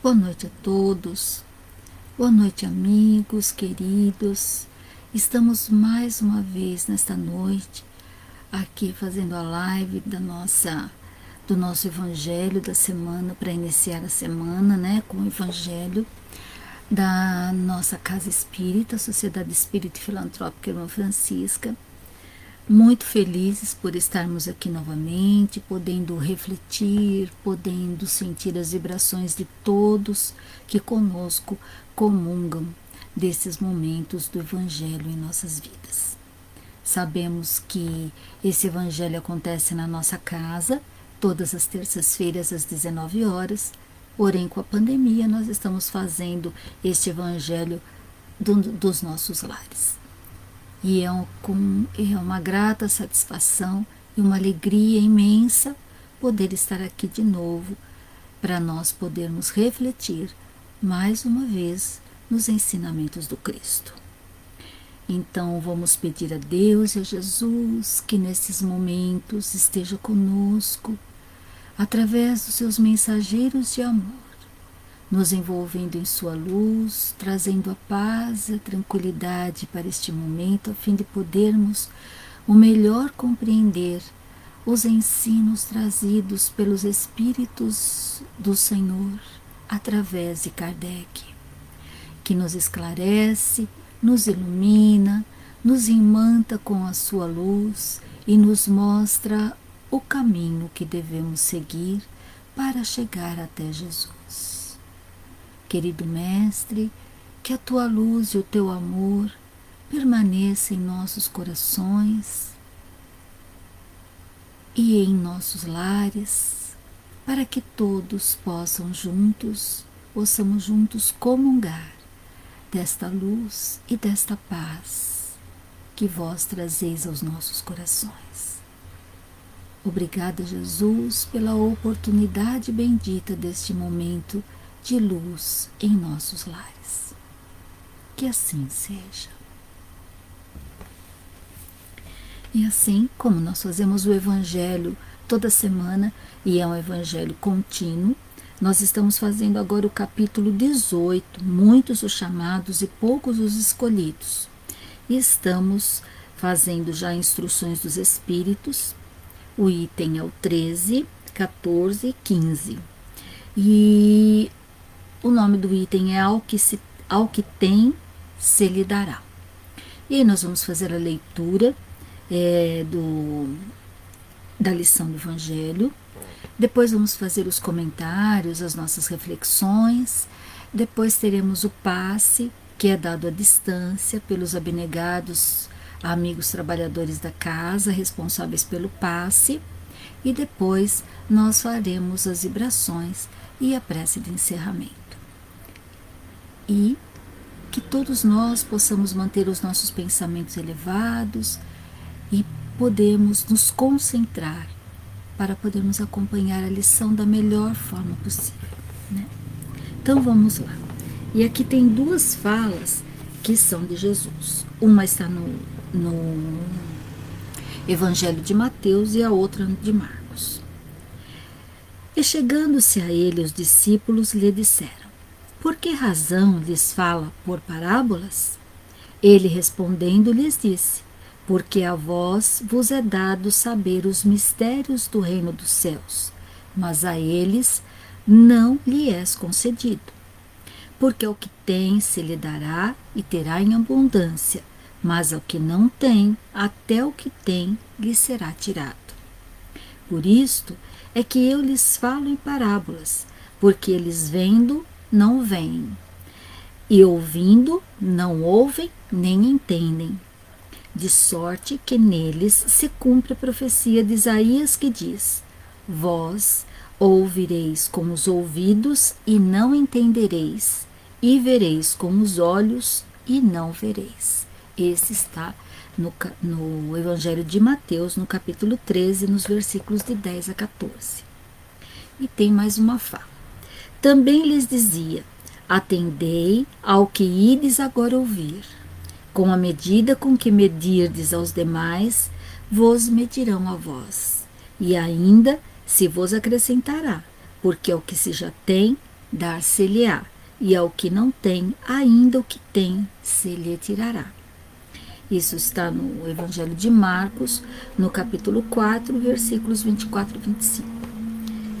Boa noite a todos, boa noite amigos, queridos. Estamos mais uma vez nesta noite aqui fazendo a live do nosso evangelho da semana, para iniciar a semana, com o evangelho da nossa Casa Espírita, Sociedade Espírita e Filantrópica Irmã Francisca. Muito felizes por estarmos aqui novamente, podendo refletir, podendo sentir as vibrações de todos que conosco comungam desses momentos do Evangelho em nossas vidas. Sabemos que esse Evangelho acontece na nossa casa, todas as terças-feiras às 19 horas, porém com a pandemia nós estamos fazendo este Evangelho dos nossos lares. E é uma grata satisfação e uma alegria imensa poder estar aqui de novo para nós podermos refletir mais uma vez nos ensinamentos do Cristo. Então vamos pedir a Deus e a Jesus que nesses momentos esteja conosco através dos seus mensageiros de amor, nos envolvendo em sua luz, trazendo a paz e a tranquilidade para este momento, a fim de podermos o melhor compreender os ensinos trazidos pelos Espíritos do Senhor através de Kardec, que nos esclarece, nos ilumina, nos imanta com a sua luz e nos mostra o caminho que devemos seguir para chegar até Jesus. Querido Mestre, que a tua luz e o teu amor permaneçam em nossos corações e em nossos lares, para que todos possamos juntos comungar desta luz e desta paz que vós trazeis aos nossos corações. Obrigada, Jesus, pela oportunidade bendita deste momento de luz em nossos lares. Que assim seja. E assim como nós fazemos o Evangelho toda semana, e é um Evangelho contínuo, nós estamos fazendo agora o capítulo 18, muitos os chamados e poucos os escolhidos. E estamos fazendo já instruções dos Espíritos, o item é o 13, 14 e 15. E o nome do item é ao que tem, se lhe dará. E aí nós vamos fazer a leitura da lição do Evangelho. Depois vamos fazer os comentários, as nossas reflexões. Depois teremos o passe, que é dado à distância pelos abnegados amigos trabalhadores da casa, responsáveis pelo passe. E depois nós faremos as vibrações e a prece de encerramento. E que todos nós possamos manter os nossos pensamentos elevados e podemos nos concentrar para podermos acompanhar a lição da melhor forma possível. Então vamos lá. E aqui tem duas falas que são de Jesus. Uma está no Evangelho de Mateus e a outra de Marcos. E chegando-se a ele, os discípulos lhe disseram: por que razão lhes fala por parábolas? Ele respondendo lhes disse: porque a vós vos é dado saber os mistérios do reino dos céus, mas a eles não lhe é concedido. Porque ao que tem se lhe dará e terá em abundância, mas ao que não tem, até o que tem lhe será tirado. Por isto é que eu lhes falo em parábolas, porque eles vendo não veem, e ouvindo não ouvem nem entendem, de sorte que neles se cumpre a profecia de Isaías que diz: vós ouvireis com os ouvidos e não entendereis, e vereis com os olhos e não vereis. Esse está no Evangelho de Mateus, no capítulo 13, nos versículos de 10 a 14. E tem mais uma fala. Também lhes dizia: atendei ao que ides agora ouvir. Com a medida com que medirdes aos demais, vos medirão a vós. E ainda se vos acrescentará, porque ao que se já tem, dar-se-lhe-á, e ao que não tem, ainda o que tem se lhe tirará. Isso está no Evangelho de Marcos, no capítulo 4, versículos 24 e 25.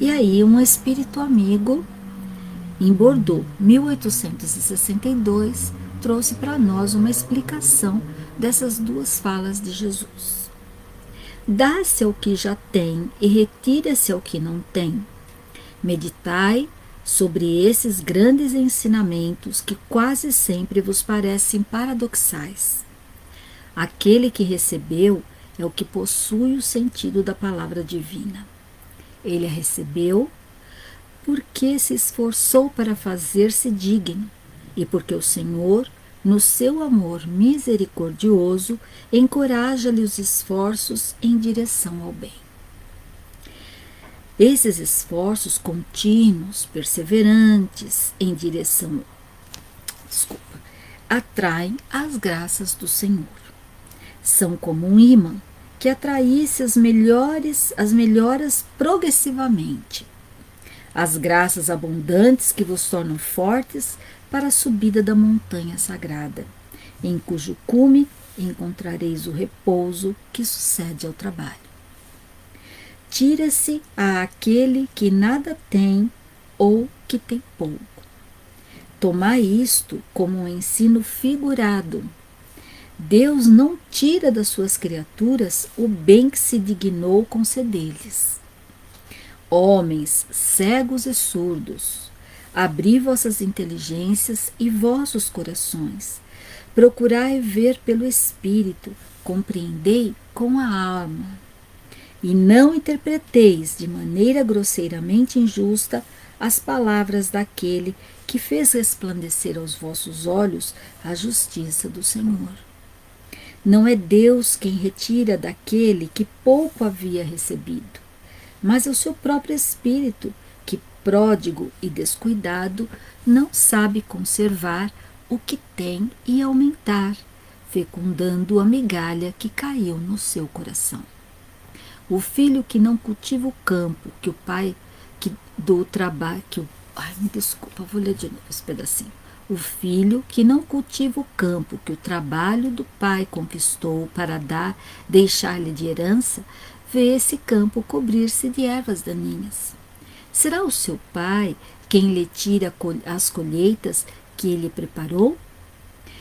E aí, um espírito amigo, em Bordeaux, 1862, trouxe para nós uma explicação dessas duas falas de Jesus. Dá-se ao que já tem e retira-se ao que não tem. Meditai sobre esses grandes ensinamentos que quase sempre vos parecem paradoxais. Aquele que recebeu é o que possui o sentido da palavra divina. Ele a recebeu porque se esforçou para fazer-se digno e porque o Senhor, no seu amor misericordioso, encoraja-lhe os esforços em direção ao bem. Esses esforços contínuos, perseverantes em direção, atraem as graças do Senhor. São como um ímã que atraísse as melhoras progressivamente. As graças abundantes que vos tornam fortes para a subida da montanha sagrada, em cujo cume encontrareis o repouso que sucede ao trabalho. Tira-se àquele que nada tem ou que tem pouco. Tomai isto como um ensino figurado. Deus não tira das suas criaturas o bem que se dignou conceder-lhes. Homens cegos e surdos, abri vossas inteligências e vossos corações. Procurai ver pelo Espírito, compreendei com a alma. E não interpreteis de maneira grosseiramente injusta as palavras daquele que fez resplandecer aos vossos olhos a justiça do Senhor. Não é Deus quem retira daquele que pouco havia recebido, mas é o seu próprio Espírito, que, pródigo e descuidado, não sabe conservar o que tem e aumentar, fecundando a migalha que caiu no seu coração. O filho que não cultiva o campo, que o pai do trabalho, me desculpa, vou ler de novo esse pedacinho. O filho que não cultiva o campo, que o trabalho do pai conquistou para deixar-lhe de herança, vê esse campo cobrir-se de ervas daninhas. Será o seu pai quem lhe tira as colheitas que ele preparou?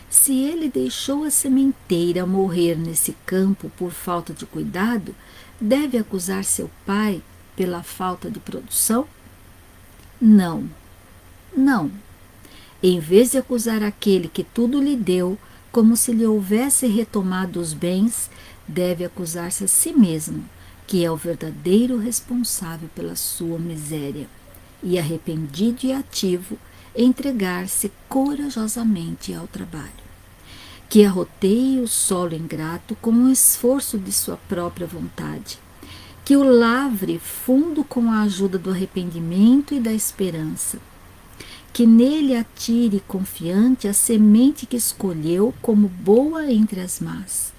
Se ele deixou a sementeira morrer nesse campo por falta de cuidado, deve acusar seu pai pela falta de produção? Não, não. Em vez de acusar aquele que tudo lhe deu, como se lhe houvesse retomado os bens, deve acusar-se a si mesmo, que é o verdadeiro responsável pela sua miséria, e arrependido e ativo, entregar-se corajosamente ao trabalho. Que arroteie o solo ingrato com um esforço de sua própria vontade, que o lavre fundo com a ajuda do arrependimento e da esperança, que nele atire confiante a semente que escolheu como boa entre as más,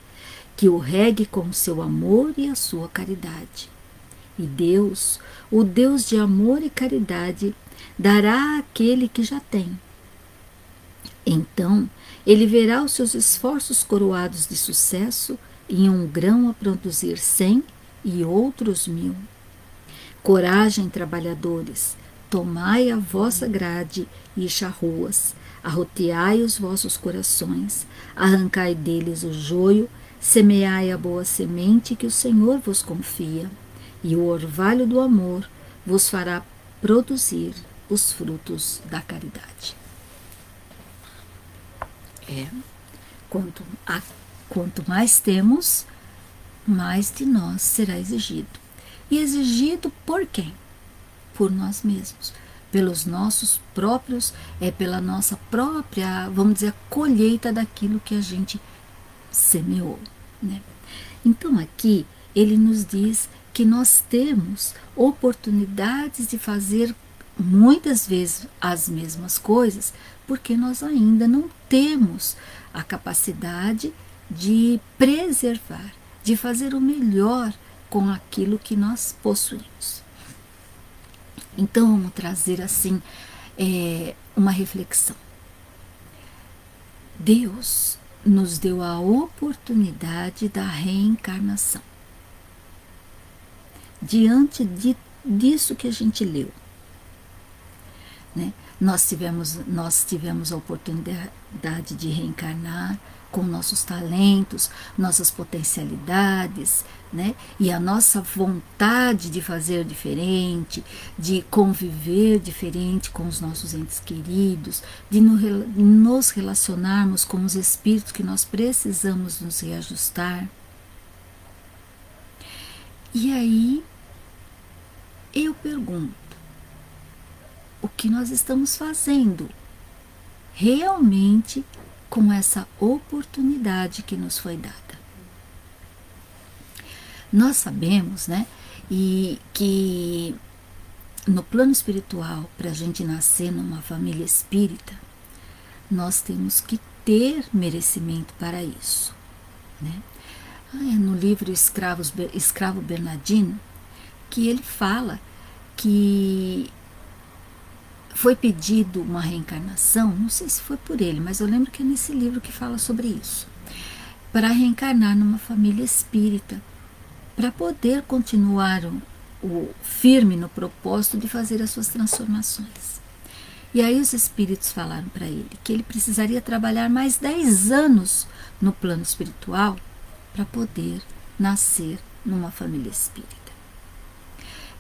que o regue com o seu amor e a sua caridade. E Deus, o Deus de amor e caridade, dará àquele que já tem. Então, ele verá os seus esforços coroados de sucesso em um grão a produzir 100 e outros 1000. Coragem, trabalhadores, tomai a vossa grade e charruas, arroteai os vossos corações, arrancai deles o joio, semeai a boa semente que o Senhor vos confia, e o orvalho do amor vos fará produzir os frutos da caridade. Quanto mais temos, mais de nós será exigido. E exigido por quem? Por nós mesmos, pelos nossos próprios, pela nossa própria, vamos dizer, colheita daquilo que a gente semeou, né? Então aqui ele nos diz que nós temos oportunidades de fazer muitas vezes as mesmas coisas, porque nós ainda não temos a capacidade de preservar, de fazer o melhor com aquilo que nós possuímos. Então vamos trazer assim uma reflexão. Deus nos deu a oportunidade da reencarnação. Diante disso que a gente leu, né? Nós tivemos a oportunidade de reencarnar com nossos talentos, nossas potencialidades, né? E a nossa vontade de fazer diferente, de conviver diferente com os nossos entes queridos, de nos relacionarmos com os espíritos que nós precisamos nos reajustar. E aí eu pergunto, o que nós estamos fazendo realmente com essa oportunidade que nos foi dada? Nós sabemos, né, e que no plano espiritual, para a gente nascer numa família espírita, nós temos que ter merecimento para isso, né? No livro Escravo Bernardino, que ele fala que foi pedido uma reencarnação, não sei se foi por ele, mas eu lembro que é nesse livro que fala sobre isso, para reencarnar numa família espírita, para poder continuar firme no propósito de fazer as suas transformações. E aí os espíritos falaram para ele que ele precisaria trabalhar mais 10 anos no plano espiritual para poder nascer numa família espírita.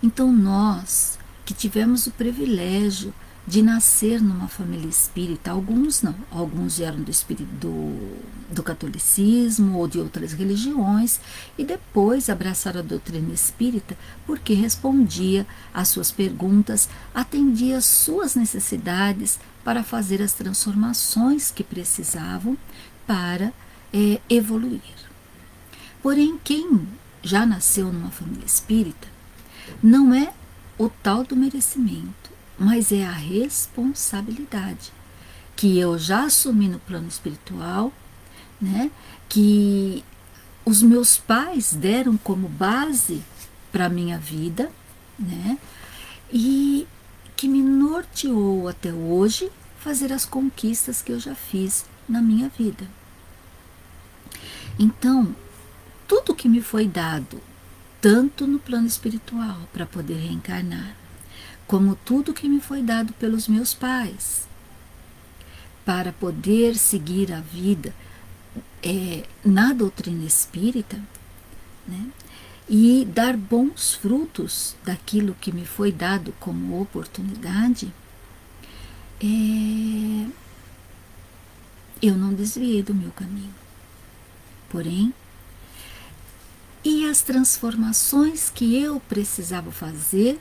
Então nós que tivemos o privilégio de nascer numa família espírita, alguns não, alguns vieram do catolicismo ou de outras religiões e depois abraçaram a doutrina espírita porque respondia às suas perguntas, atendia às suas necessidades para fazer as transformações que precisavam para evoluir. Porém, quem já nasceu numa família espírita não é o tal do merecimento, mas é a responsabilidade que eu já assumi no plano espiritual, né? Que os meus pais deram como base para a minha vida, né? E que me norteou até hoje fazer as conquistas que eu já fiz na minha vida. Então, tudo que me foi dado, tanto no plano espiritual para poder reencarnar, como tudo que me foi dado pelos meus pais para poder seguir a vida na doutrina espírita, né, e dar bons frutos daquilo que me foi dado como oportunidade, eu não desviei do meu caminho. Porém, e as transformações que eu precisava fazer,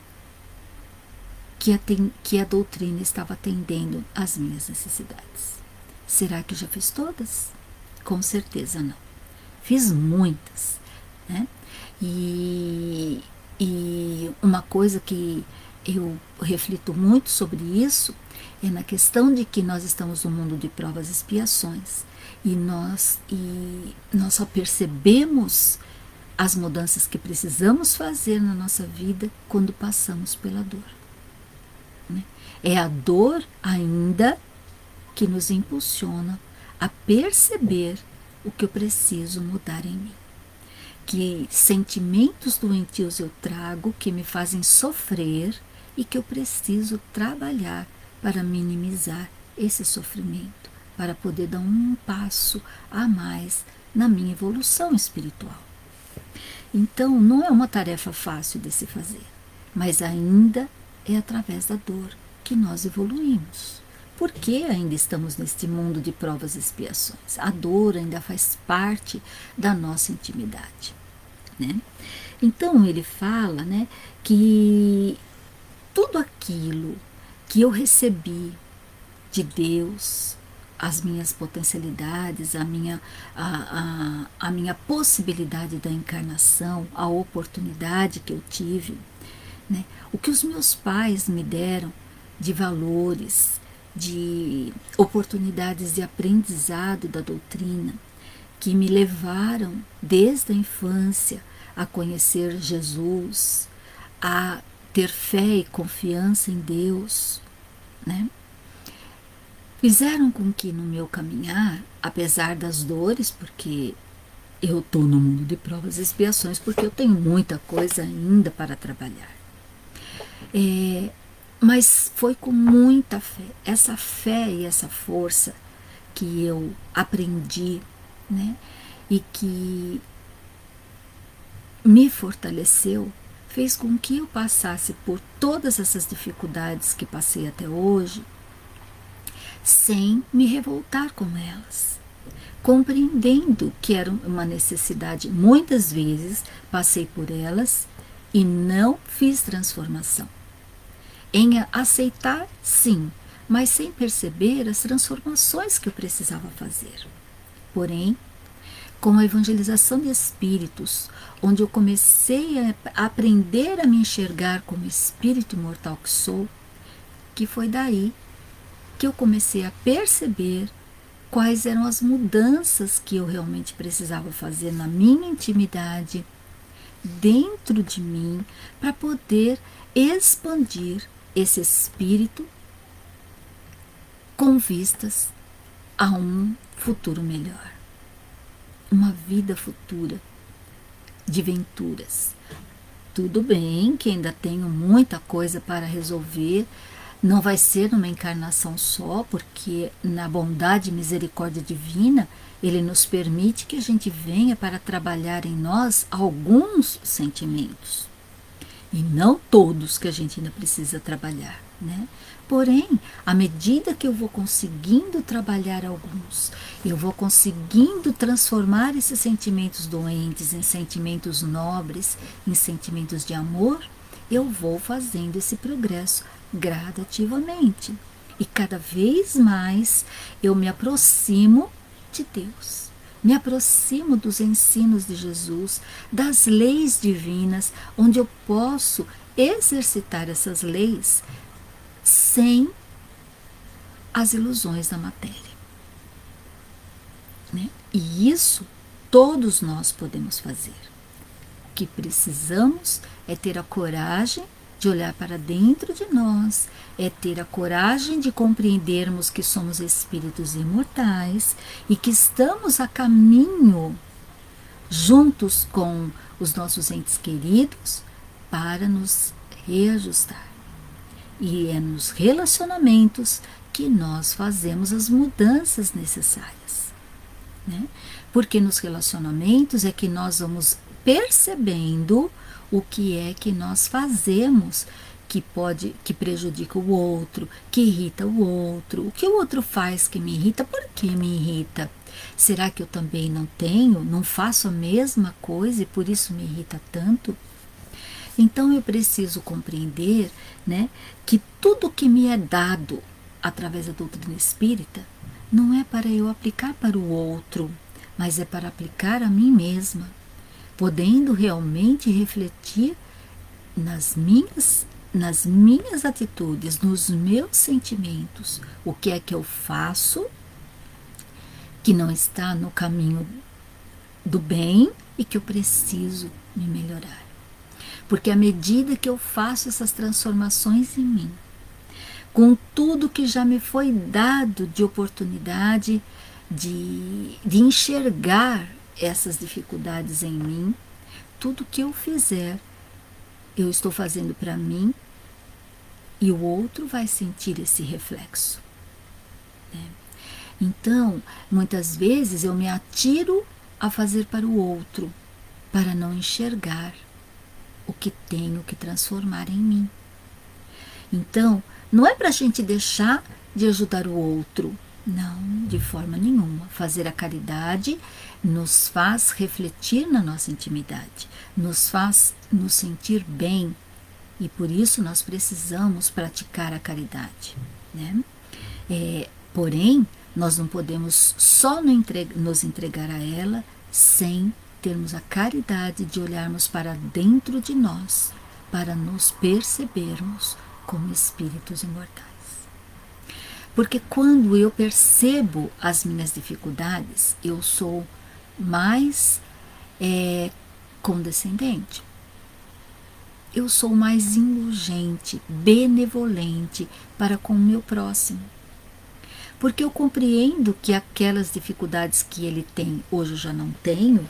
que a doutrina estava atendendo às minhas necessidades. Será que já fiz todas? Com certeza não. Fiz muitas, né? E uma coisa que eu reflito muito sobre isso é na questão de que nós estamos no mundo de provas e expiações e nós só percebemos as mudanças que precisamos fazer na nossa vida quando passamos pela dor. É a dor ainda que nos impulsiona a perceber o que eu preciso mudar em mim. Que sentimentos doentios eu trago que me fazem sofrer e que eu preciso trabalhar para minimizar esse sofrimento, para poder dar um passo a mais na minha evolução espiritual. Então, não é uma tarefa fácil de se fazer, mas ainda é através da dor que nós evoluímos. Porque ainda estamos neste mundo de provas e expiações. A dor ainda faz parte da nossa intimidade, né? Então ele fala, né, que tudo aquilo que eu recebi de Deus, as minhas potencialidades, a minha possibilidade da encarnação, a oportunidade que eu tive, né, o que os meus pais me deram de valores, de oportunidades de aprendizado da doutrina, que me levaram desde a infância a conhecer Jesus, a ter fé e confiança em Deus, né? Fizeram com que no meu caminhar, apesar das dores, porque eu estou no mundo de provas e expiações, porque eu tenho muita coisa ainda para trabalhar. Mas foi com muita fé, essa fé e essa força que eu aprendi, né? E que me fortaleceu, fez com que eu passasse por todas essas dificuldades que passei até hoje, sem me revoltar com elas, compreendendo que era uma necessidade. Muitas vezes passei por elas e não fiz transformação. Em aceitar, sim, mas sem perceber as transformações que eu precisava fazer. Porém, com a evangelização de espíritos, onde eu comecei a aprender a me enxergar como espírito imortal que sou, que foi daí que eu comecei a perceber quais eram as mudanças que eu realmente precisava fazer na minha intimidade, dentro de mim, para poder expandir esse espírito com vistas a um futuro melhor, uma vida futura de venturas. Tudo bem que ainda tenho muita coisa para resolver, não vai ser numa encarnação só, porque na bondade e misericórdia divina, Ele nos permite que a gente venha para trabalhar em nós alguns sentimentos. E não todos que a gente ainda precisa trabalhar, né? Porém, à medida que eu vou conseguindo trabalhar alguns, eu vou conseguindo transformar esses sentimentos doentes em sentimentos nobres, em sentimentos de amor, eu vou fazendo esse progresso gradativamente. E cada vez mais eu me aproximo de Deus. Me aproximo dos ensinos de Jesus, das leis divinas, onde eu posso exercitar essas leis sem as ilusões da matéria, né? E isso todos nós podemos fazer. O que precisamos é ter a coragem de olhar para dentro de nós, é ter a coragem de compreendermos que somos espíritos imortais e que estamos a caminho, juntos com os nossos entes queridos, para nos reajustar. E é nos relacionamentos que nós fazemos as mudanças necessárias, né? Porque nos relacionamentos é que nós vamos percebendo o que é que nós fazemos que prejudica o outro, que irrita o outro, o que o outro faz que me irrita, por que me irrita? Será que eu também não faço a mesma coisa e por isso me irrita tanto? Então eu preciso compreender, né, que tudo que me é dado através da doutrina espírita não é para eu aplicar para o outro, mas é para aplicar a mim mesma, podendo realmente refletir nas minhas atitudes, nos meus sentimentos, o que é que eu faço que não está no caminho do bem e que eu preciso me melhorar. Porque à medida que eu faço essas transformações em mim, com tudo que já me foi dado de oportunidade de enxergar essas dificuldades em mim, tudo que eu fizer, eu estou fazendo para mim e o outro vai sentir esse reflexo, né? Então, muitas vezes eu me atiro a fazer para o outro, para não enxergar o que tenho que transformar em mim. Então, não é para a gente deixar de ajudar o outro, não, de forma nenhuma. Fazer a caridade nos faz refletir na nossa intimidade, nos faz nos sentir bem e por isso nós precisamos praticar a caridade, né? Porém, nós não podemos só nos entregar a ela sem termos a caridade de olharmos para dentro de nós, para nos percebermos como espíritos imortais. Porque quando eu percebo as minhas dificuldades, eu sou mais condescendente. eu sou mais indulgente, benevolente para com o meu próximo. Porque eu compreendo que aquelas dificuldades que ele tem, hoje eu já não tenho,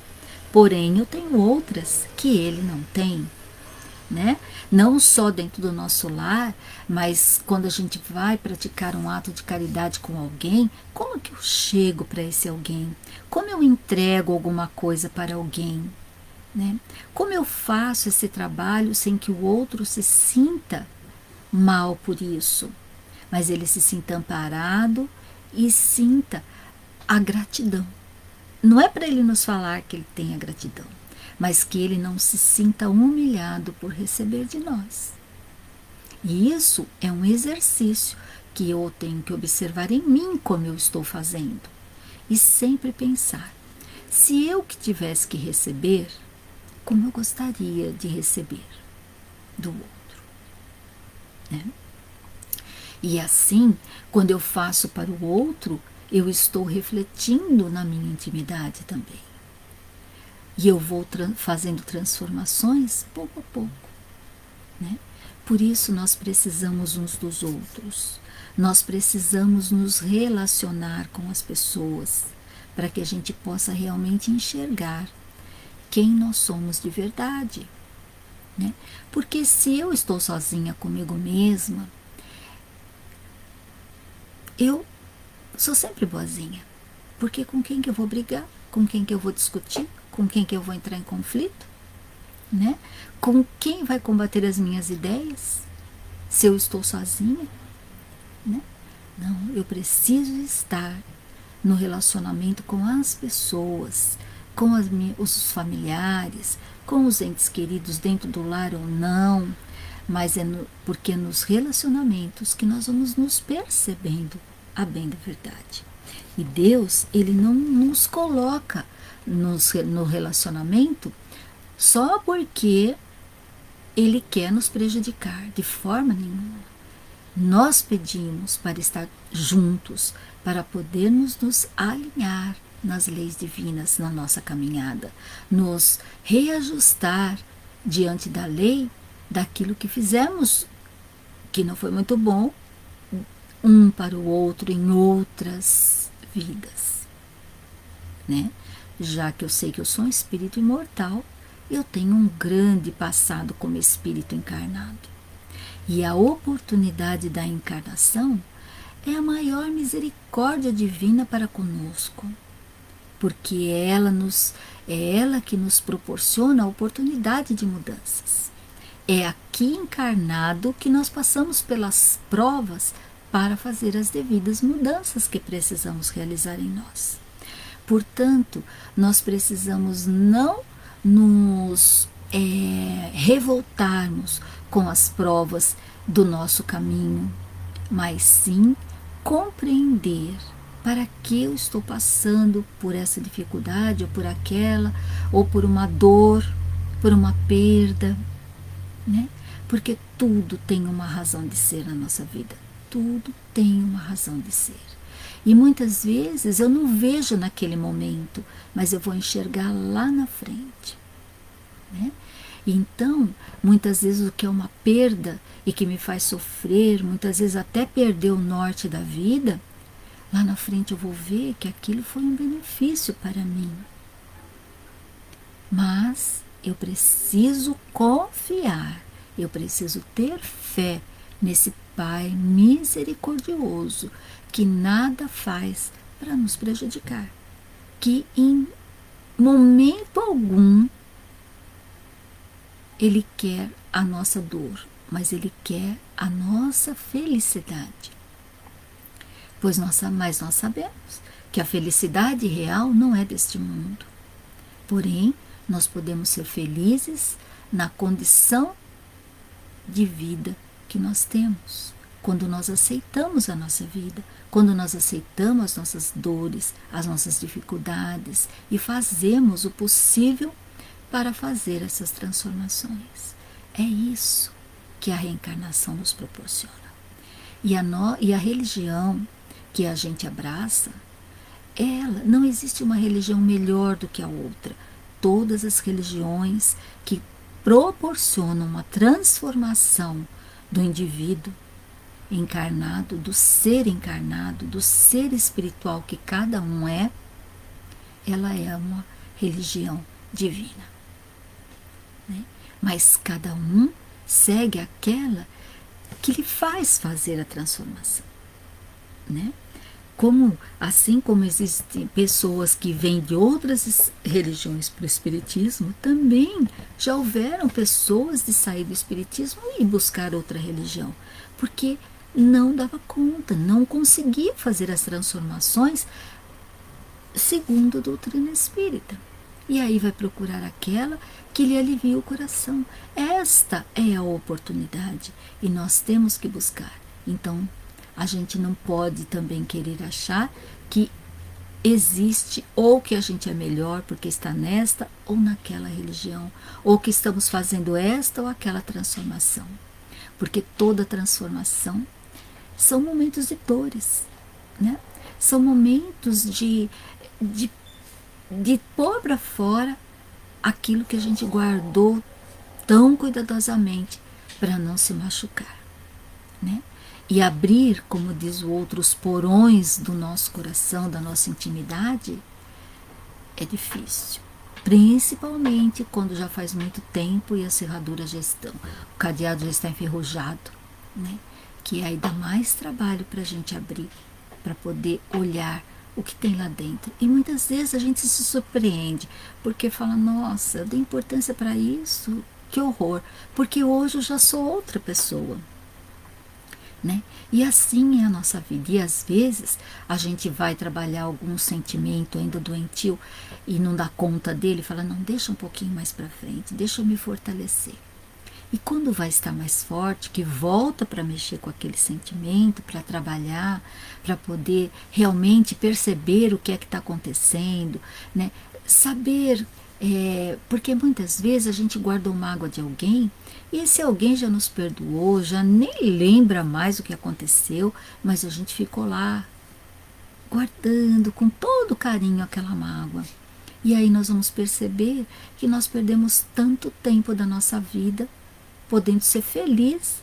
porém eu tenho outras que ele não tem. Né? Não só dentro do nosso lar, mas quando a gente vai praticar um ato de caridade com alguém, como que eu chego para esse alguém? Como eu entrego alguma coisa para alguém? Né? Como eu faço esse trabalho sem que o outro se sinta mal por isso, mas ele se sinta amparado e sinta a gratidão. Não é para ele nos falar que ele tem a gratidão, mas que ele não se sinta humilhado por receber de nós. E isso é um exercício que eu tenho que observar em mim como eu estou fazendo. E sempre pensar, se eu que tivesse que receber, como eu gostaria de receber do outro. Né? E assim, quando eu faço para o outro, eu estou refletindo na minha intimidade também. E eu vou fazendo transformações pouco a pouco. Né? Por isso nós precisamos uns dos outros. Nós precisamos nos relacionar com as pessoas para que a gente possa realmente enxergar quem nós somos de verdade. Né? Porque se eu estou sozinha comigo mesma, eu sou sempre boazinha. Porque com quem que eu vou brigar? Com quem que eu vou discutir? Com quem que eu vou entrar em conflito? Né? Com quem vai combater as minhas ideias? Se eu estou sozinha? Né? Não, eu preciso estar no relacionamento com as pessoas, com os familiares, com os entes queridos dentro do lar ou não, mas porque é nos relacionamentos que nós vamos nos percebendo a bem da verdade. E Deus, ele não nos coloca no relacionamento só porque ele quer nos prejudicar, de forma nenhuma. Nós pedimos para estar juntos, para podermos nos alinhar nas leis divinas na nossa caminhada, nos reajustar diante da lei daquilo que fizemos que não foi muito bom um para o outro em outras vidas, né? Já que eu sei que eu sou um espírito imortal, eu tenho um grande passado como espírito encarnado. E a oportunidade da encarnação é a maior misericórdia divina para conosco, porque é ela que nos proporciona a oportunidade de mudanças. É aqui encarnado que nós passamos pelas provas para fazer as devidas mudanças que precisamos realizar em nós. Portanto, nós precisamos não nos revoltarmos com as provas do nosso caminho, mas sim compreender para que eu estou passando por essa dificuldade ou por aquela, ou por uma dor, por uma perda, né? Porque tudo tem uma razão de ser na nossa vida, tudo tem uma razão de ser. E muitas vezes eu não vejo naquele momento, mas eu vou enxergar lá na frente. Né? Então, muitas vezes o que é uma perda e que me faz sofrer, muitas vezes até perder o norte da vida, lá na frente eu vou ver que aquilo foi um benefício para mim. Mas eu preciso confiar, eu preciso ter fé nesse Pai misericordioso, que nada faz para nos prejudicar, que em momento algum Ele quer a nossa dor, mas Ele quer a nossa felicidade. Mas nós sabemos que a felicidade real não é deste mundo. Porém, nós podemos ser felizes na condição de vida que nós temos, quando nós aceitamos a nossa vida, quando nós aceitamos as nossas dores, as nossas dificuldades e fazemos o possível para fazer essas transformações. É isso que a reencarnação nos proporciona. E a religião que a gente abraça, não existe uma religião melhor do que a outra. Todas as religiões que proporcionam uma transformação do indivíduo encarnado, do ser encarnado, do ser espiritual que cada um é, ela é uma religião divina, né? Mas cada um segue aquela que lhe faz fazer a transformação, né? Assim como existem pessoas que vêm de outras religiões para o espiritismo, também já houveram pessoas de sair do espiritismo e buscar outra religião, porque não dava conta, não conseguia fazer as transformações segundo a doutrina espírita. E aí vai procurar aquela que lhe alivia o coração. Esta é a oportunidade e nós temos que buscar. Então, a gente não pode também querer achar que existe ou que a gente é melhor porque está nesta ou naquela religião, ou que estamos fazendo esta ou aquela transformação. Porque toda transformação são momentos de dores, né? São momentos de pôr para fora aquilo que a gente guardou tão cuidadosamente para não se machucar, né? E abrir, como diz o outro, os porões do nosso coração, da nossa intimidade, é difícil. Principalmente quando já faz muito tempo e as ferraduras já estão, o cadeado já está enferrujado, né? Que aí dá mais trabalho para a gente abrir, para poder olhar o que tem lá dentro. E muitas vezes a gente se surpreende, porque fala, nossa, eu dei importância para isso, que horror, porque hoje eu já sou outra pessoa, né? E assim é a nossa vida. E às vezes a gente vai trabalhar algum sentimento ainda doentio e não dá conta dele, fala, não, deixa um pouquinho mais para frente, deixa eu me fortalecer. E quando vai estar mais forte, que volta para mexer com aquele sentimento, para trabalhar, para poder realmente perceber o que é que está acontecendo, né? Saber, porque muitas vezes a gente guarda uma mágoa de alguém e esse alguém já nos perdoou, já nem lembra mais o que aconteceu, mas a gente ficou lá guardando com todo carinho aquela mágoa. E aí nós vamos perceber que nós perdemos tanto tempo da nossa vida podendo ser feliz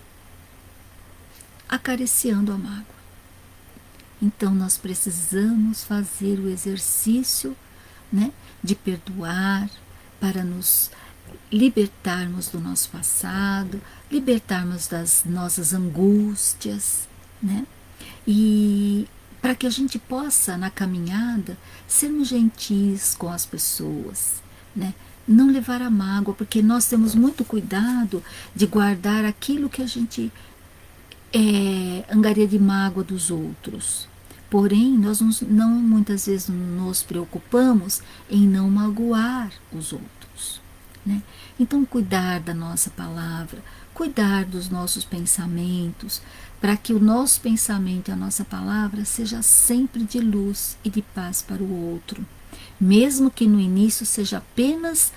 acariciando a mágoa. Então nós precisamos fazer o exercício, né, de perdoar para nos libertarmos do nosso passado, libertarmos das nossas angústias, né? E para que a gente possa, na caminhada, sermos gentis com as pessoas, né? Não levar a mágoa, porque nós temos muito cuidado de guardar aquilo que a gente angaria de mágoa dos outros. Porém, nós não muitas vezes nos preocupamos em não magoar os outros, né? Então, cuidar da nossa palavra, cuidar dos nossos pensamentos, para que o nosso pensamento e a nossa palavra seja sempre de luz e de paz para o outro, mesmo que no início seja apenas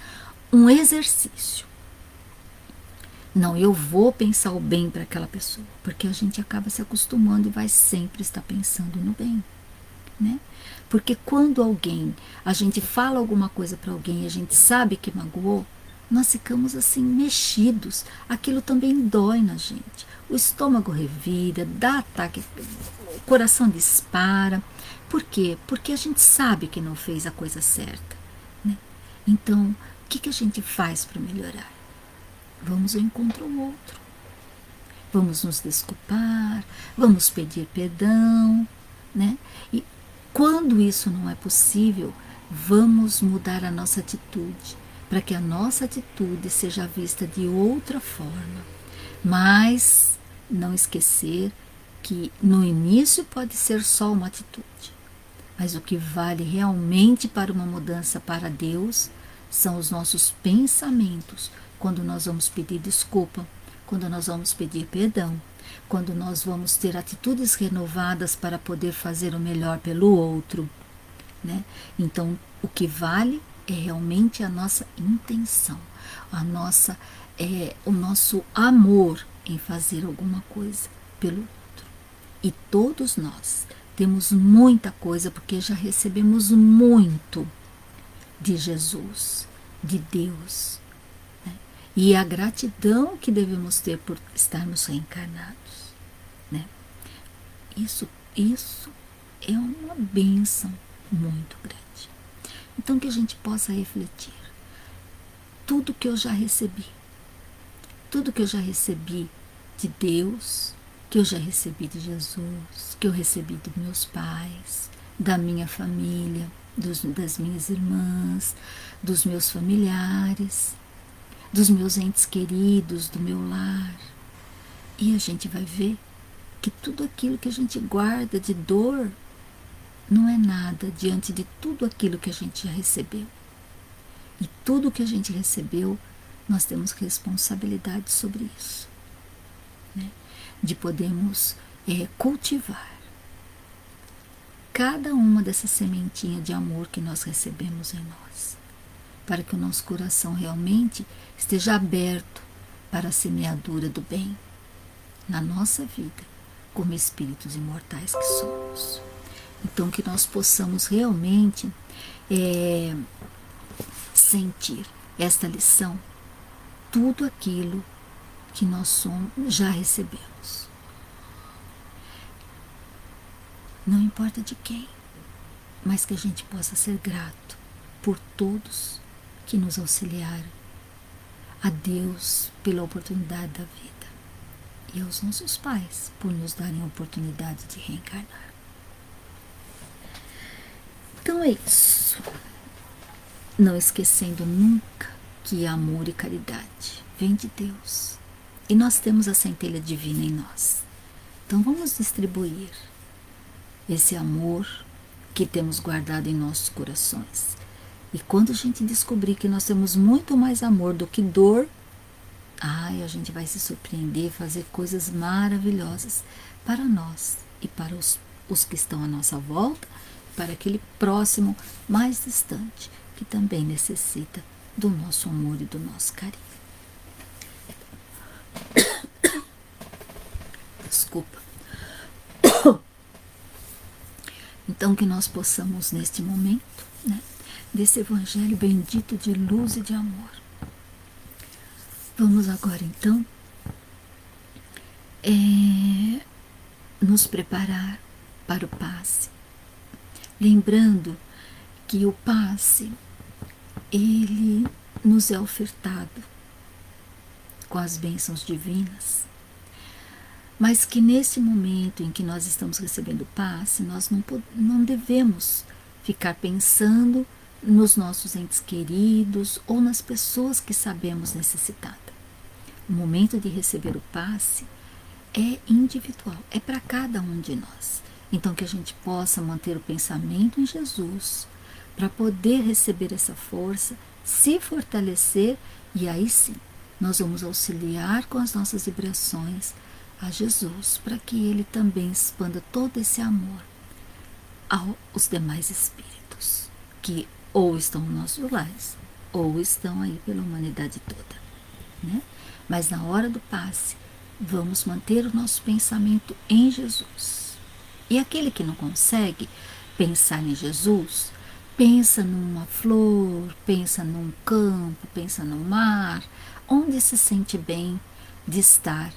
um exercício. Não, eu vou pensar o bem para aquela pessoa, porque a gente acaba se acostumando e vai sempre estar pensando no bem, né? Porque quando a gente fala alguma coisa para alguém e a gente sabe que magoou, nós ficamos assim mexidos, aquilo também dói na gente, o estômago revira, dá ataque, o coração dispara. Por quê? Porque a gente sabe que não fez a coisa certa, né? Então, o que a gente faz para melhorar? Vamos ao encontro ao outro, vamos nos desculpar, vamos pedir perdão, né? E quando isso não é possível, vamos mudar a nossa atitude, para que a nossa atitude seja vista de outra forma. Mas não esquecer que no início pode ser só uma atitude, mas o que vale realmente para uma mudança para Deus são os nossos pensamentos, quando nós vamos pedir desculpa, quando nós vamos pedir perdão, quando nós vamos ter atitudes renovadas para poder fazer o melhor pelo outro, né? Então, o que vale é realmente a nossa intenção, o nosso amor em fazer alguma coisa pelo outro. E todos nós temos muita coisa, porque já recebemos muito de Jesus, de Deus, né? e a gratidão que devemos ter por estarmos reencarnados, né? Isso é uma bênção muito grande. Então, que a gente possa refletir. Tudo que eu já recebi, tudo que eu já recebi de Deus, que eu já recebi de Jesus, que eu recebi dos meus pais, da minha família, das minhas irmãs, dos meus familiares, dos meus entes queridos, do meu lar. E a gente vai ver que tudo aquilo que a gente guarda de dor não é nada diante de tudo aquilo que a gente já recebeu. E tudo que a gente recebeu, nós temos responsabilidade sobre isso, né? De podermos cultivar cada uma dessas sementinhas de amor que nós recebemos em nós, para que o nosso coração realmente esteja aberto para a semeadura do bem na nossa vida, como espíritos imortais que somos. Então, que nós possamos realmente sentir esta lição, tudo aquilo que nós somos, já recebemos. Não importa de quem, mas que a gente possa ser grato por todos que nos auxiliaram, a Deus pela oportunidade da vida e aos nossos pais por nos darem a oportunidade de reencarnar. Então é isso. Não esquecendo nunca que amor e caridade vem de Deus. E nós temos a centelha divina em nós. Então vamos distribuir esse amor que temos guardado em nossos corações. E quando a gente descobrir que nós temos muito mais amor do que dor, a gente vai se surpreender, fazer coisas maravilhosas para nós e para os que estão à nossa volta, para aquele próximo mais distante, que também necessita do nosso amor e do nosso carinho. Desculpa. Então, que nós possamos, neste momento, né, desse evangelho bendito de luz e de amor. Vamos agora, então, nos preparar para o passe. Lembrando que o passe, ele nos é ofertado com as bênçãos divinas, mas que nesse momento em que nós estamos recebendo o passe, nós não devemos ficar pensando nos nossos entes queridos ou nas pessoas que sabemos necessitadas. O momento de receber o passe é individual, é para cada um de nós. Então, que a gente possa manter o pensamento em Jesus, para poder receber essa força, se fortalecer, e aí sim, nós vamos auxiliar com as nossas vibrações a Jesus, para que Ele também expanda todo esse amor aos demais espíritos, que ou estão nos nossos lares, ou estão aí pela humanidade toda, né? Mas na hora do passe, vamos manter o nosso pensamento em Jesus. E aquele que não consegue pensar em Jesus, pensa numa flor, pensa num campo, pensa no mar, onde se sente bem de estar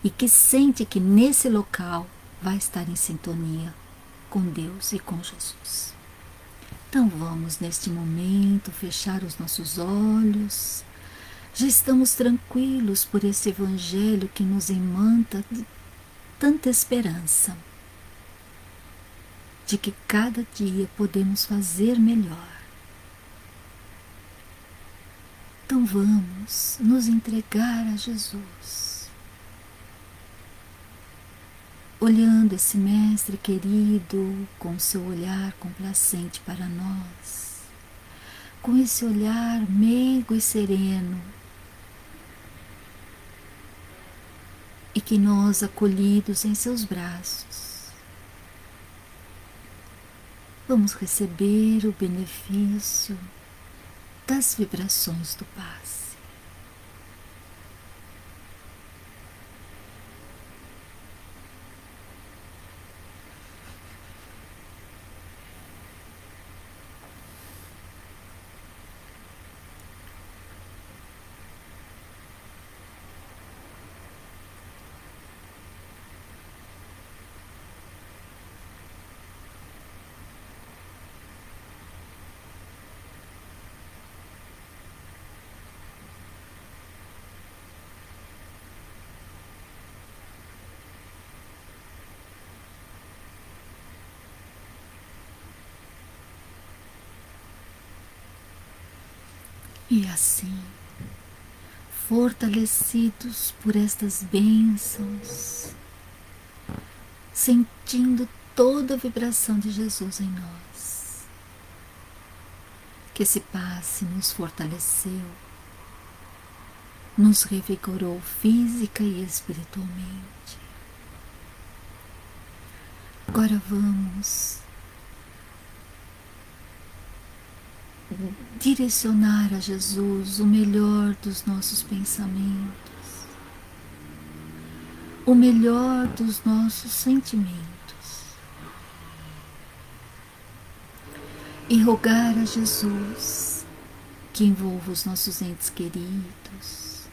e que sente que nesse local vai estar em sintonia com Deus e com Jesus. Então vamos neste momento fechar os nossos olhos. Já estamos tranquilos por esse evangelho que nos imanta de tanta esperança, de que cada dia podemos fazer melhor. Então vamos nos entregar a Jesus, olhando esse mestre querido com seu olhar complacente para nós, com esse olhar meigo e sereno, e que nós, acolhidos em seus braços, vamos receber o benefício das vibrações do passe. E assim, fortalecidos por estas bênçãos, sentindo toda a vibração de Jesus em nós, que esse passe nos fortaleceu, nos revigorou física e espiritualmente. Agora vamos direcionar a Jesus o melhor dos nossos pensamentos, o melhor dos nossos sentimentos, e rogar a Jesus que envolva os nossos entes queridos,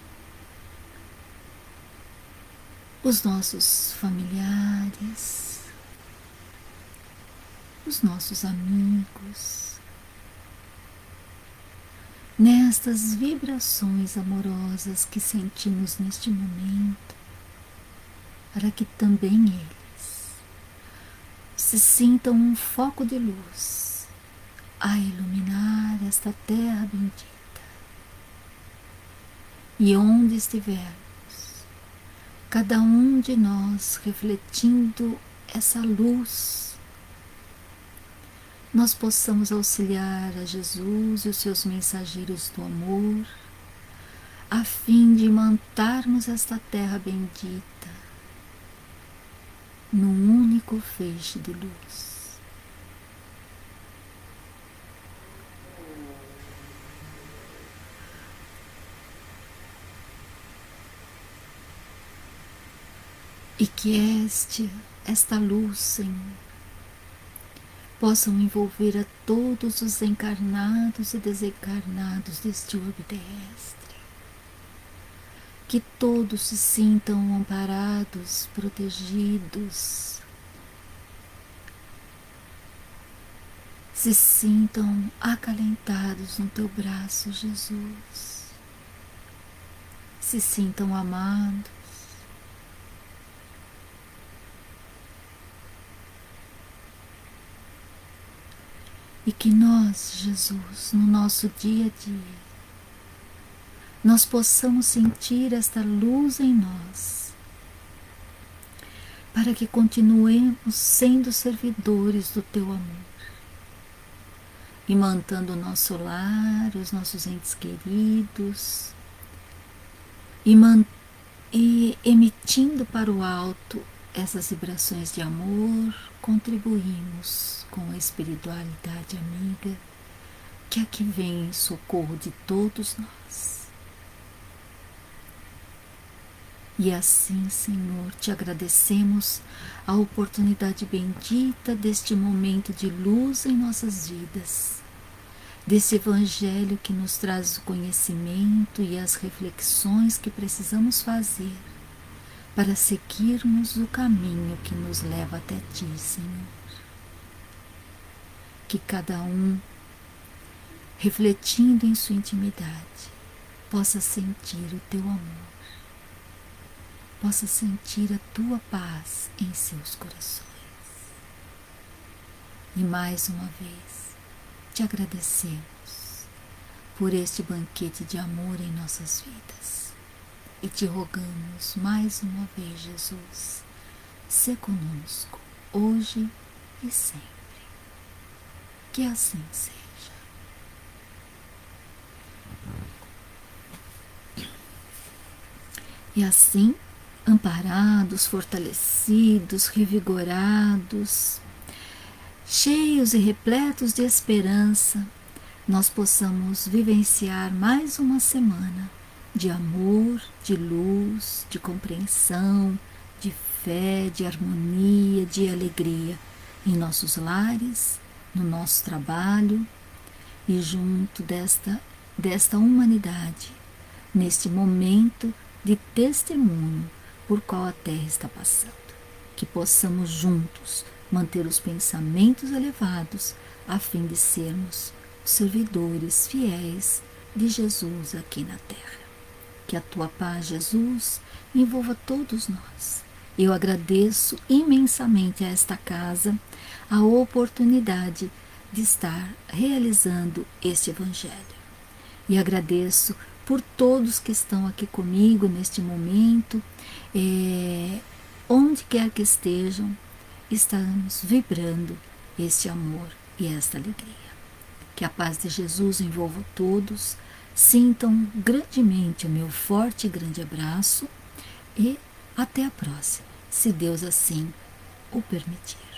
os nossos familiares, os nossos amigos, nestas vibrações amorosas que sentimos neste momento, para que também eles se sintam um foco de luz a iluminar esta terra bendita. E onde estivermos, cada um de nós refletindo essa luz, nós possamos auxiliar a Jesus e os seus mensageiros do amor, a fim de mantermos esta terra bendita num único feixe de luz. E que esta luz, Senhor, possam envolver a todos os encarnados e desencarnados deste orbe terrestre. Que todos se sintam amparados, protegidos, se sintam acalentados no teu braço, Jesus, se sintam amados, e que nós, Jesus, no nosso dia a dia, nós possamos sentir esta luz em nós, para que continuemos sendo servidores do teu amor e mantendo o nosso lar, os nossos entes queridos, e emitindo para o alto essas vibrações de amor. Contribuímos com a espiritualidade amiga que aqui vem em socorro de todos nós. E assim, Senhor, te agradecemos a oportunidade bendita deste momento de luz em nossas vidas, desse Evangelho que nos traz o conhecimento e as reflexões que precisamos fazer para seguirmos o caminho que nos leva até ti, Senhor. Que cada um, refletindo em sua intimidade, possa sentir o teu amor, possa sentir a tua paz em seus corações. E mais uma vez, te agradecemos por este banquete de amor em nossas vidas. E te rogamos mais uma vez, Jesus, sê conosco, hoje e sempre. Que assim seja. E assim, amparados, fortalecidos, revigorados, cheios e repletos de esperança, nós possamos vivenciar mais uma semana de amor, de luz, de compreensão, de fé, de harmonia, de alegria em nossos lares, no nosso trabalho e junto desta humanidade, neste momento de testemunho por qual a Terra está passando. Que possamos juntos manter os pensamentos elevados a fim de sermos servidores fiéis de Jesus aqui na Terra. Que a tua paz, Jesus, envolva todos nós. Eu agradeço imensamente a esta casa a oportunidade de estar realizando este Evangelho. E agradeço por todos que estão aqui comigo neste momento, onde quer que estejam, estamos vibrando este amor e esta alegria. Que a paz de Jesus envolva todos, sintam grandemente o meu forte e grande abraço e até a próxima, se Deus assim o permitir.